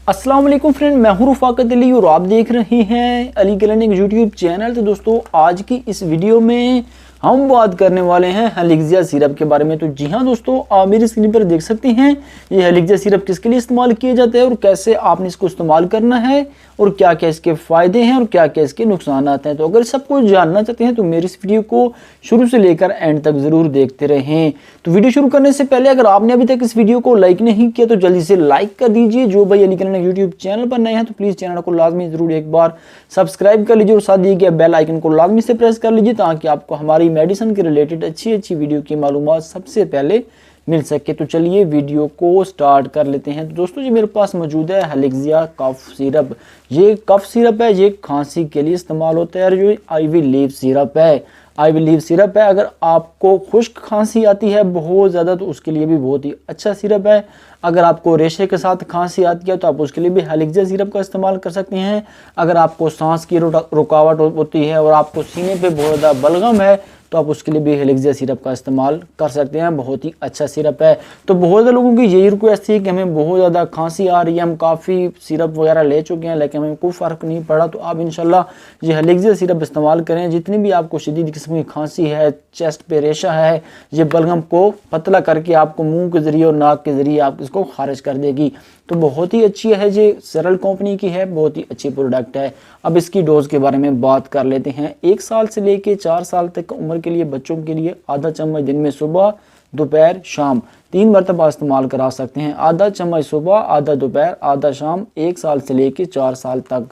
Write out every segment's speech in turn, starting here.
अस्सलाम वालेकुम फ्रेंड, मैं हूं रफ़ाकत अली और आप देख रहे हैं अली क्लिनिक यूट्यूब चैनल। तो दोस्तों, आज की इस वीडियो में हम बात करने वाले हैं हेलिक्सिया सिरप के बारे में। तो जी हाँ दोस्तों, आप मेरी स्क्रीन पर देख सकते हैं ये हेलिक्सिया सिरप किसके लिए इस्तेमाल किया जाता है और कैसे आपने इसको इस्तेमाल करना है और क्या क्या इसके फ़ायदे हैं और क्या क्या इसके नुकसान हैं। तो अगर सब कुछ जानना चाहते हैं तो मेरी इस वीडियो को शुरू से लेकर एंड तक ज़रूर देखते रहें। तो वीडियो शुरू करने से पहले अगर आपने अभी तक इस वीडियो को लाइक नहीं किया तो जल्दी से लाइक कर दीजिए। जो भाई अली क्लिनिक यूट्यूब चैनल पर नए हैं तो प्लीज़ चैनल को लाजमी ज़रूर एक बार सब्सक्राइब कर लीजिए और साथ दिए गए बेल आइकन को लाजमी से प्रेस कर लीजिए ताकि आपको हमारी मेडिसिन के रिलेटेड अच्छी वीडियो की मालूमात सबसे पहले मिल सके। तो चलिए वीडियो को स्टार्ट कर लेते हैं। तो दोस्तों, जी मेरे पास मौजूद है हेलिक्सिया कफ सिरप। ये कफ सिरप है, ये खांसी के लिए इस्तेमाल होता है और जो आईवी लीफ सिरप है, आईवी लीफ सिरप है। अगर आपको खुश्क खांसी आती है बहुत ज़्यादा तो उसके लिए भी बहुत ही अच्छा सिरप है। अगर आपको रेशे के साथ खांसी आती है तो आप उसके लिए भी हेलिक्सिया सिरप का इस्तेमाल कर सकते हैं। अगर आपको सांस की रुकावट होती है और आपको सीने पे बहुत ज़्यादा बलगम है तो आप उसके लिए भी हेलिक्सिया सिरप का इस्तेमाल कर सकते हैं। बहुत ही अच्छा सिरप है। तो बहुत ज़्यादा लोगों की यही रिक्वेस्ट थी कि हमें बहुत ज़्यादा खांसी आ रही है, हम काफ़ी सिरप वगैरह ले चुके हैं लेकिन हमें कोई फ़र्क नहीं पड़ा। तो आप इंशाल्लाह ये हेलिक्सिया सिरप इस्तेमाल करें। जितनी भी आपको शदीद किस्म की खांसी है, चेस्ट पे रेशा है, ये बलगम को पतला करके आपको मुँह के ज़रिए और नाक के ज़रिए आप इसको खारिज कर देगी। तो बहुत ही अच्छी है, ये सरल कंपनी की है, बहुत ही अच्छी प्रोडक्ट है। अब इसकी डोज के बारे में बात कर लेते हैं। 1 साल से लेके 4 साल तक उम्र के लिए बच्चों के लिए आधा चम्मच दिन में सुबह, दोपहर, शाम 3 मरतबा इस्तेमाल करा सकते हैं। आधा चम्मच सुबह, आधा दोपहर, आधा शाम 1 साल से लेके 4 साल तक।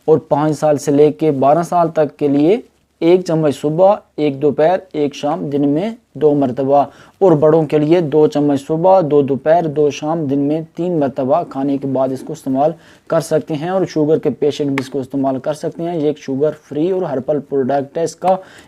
और 5 साल से लेके 12 साल तक के लिए 1 चम्मच सुबह, 1 दोपहर, 1 शाम दिन में 2 मरतबा। और बड़ों के लिए 2 चम्मच सुबह, 2 दोपहर, 2 शाम दिन में 3 मरतबा खाने के बाद इसको इस्तेमाल कर सकते हैं। और शुगर के पेशेंट भी इसको इस्तेमाल कर सकते हैं। ये एक शुगर फ्री और हर्बल प्रोडक्ट है।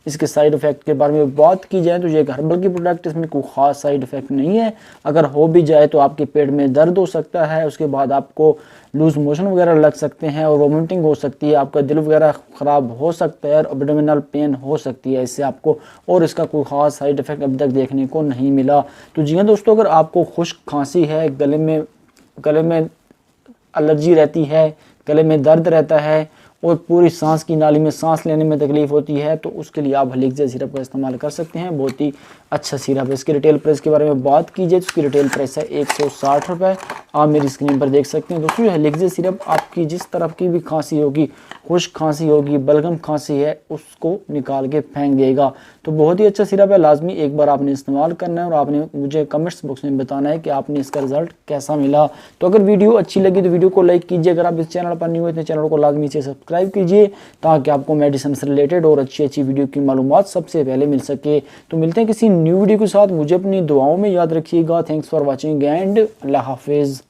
इसके साइड इफ़ेक्ट के बारे में बात की जाए तो ये एक हर्बल की प्रोडक्ट, इसमें कोई ख़ास साइड इफ़ेक्ट नहीं है। अगर हो भी जाए तो आपके पेट में दर्द हो सकता है, उसके बाद आपको लूज मोशन वगैरह लग सकते हैं और वोमिटिंग हो सकती है, आपका दिल वगैरह ख़राब हो सकता है और एब्डोमिनल पेन हो सकती है इससे आपको। और इसका कोई ख़ास साइड इफ़ेक्ट अब तक देखने को नहीं मिला। तो जी हाँ दोस्तों, अगर आपको खुश्क खांसी है, गले में एलर्जी रहती है, गले में दर्द रहता है और पूरी सांस की नाली में सांस लेने में तकलीफ होती है तो उसके लिए आप हेलिक्सिया सिरप का इस्तेमाल कर सकते हैं। बहुत ही अच्छा सिरप है। इसके रिटेल प्राइस के बारे में बात की जाए तो इसकी रिटेल प्राइस है 160 रुपये। आप मेरी स्क्रीन पर देख सकते हैं। दोस्तों, हेलिक्सिया सिरप आपकी जिस तरफ की भी खांसी होगी, खुश्क खांसी होगी, बलगम खांसी है, उसको निकाल के फेंक देगा। तो बहुत ही अच्छा सिरप है। लाजमी एक बार आपने इस्तेमाल करना है और आपने मुझे कमेंट्स बॉक्स में बताना है कि आपने इसका रिजल्ट कैसा मिला। तो अगर वीडियो अच्छी लगी तो वीडियो को लाइक कीजिए। अगर आप इस चैनल पर न्यू हैं तो चैनल को लाजमी से सब्सक्राइब कीजिए ताकि आपको मेडिसिन से रिलेटेड और अच्छी वीडियो की मालूमात सबसे पहले मिल सके। तो मिलते हैं किसी न्यू वीडियो के साथ। मुझे अपनी दुआओं में याद रखिएगा। थैंक्स फॉर वॉचिंग एंड अल्लाह हाफिज़।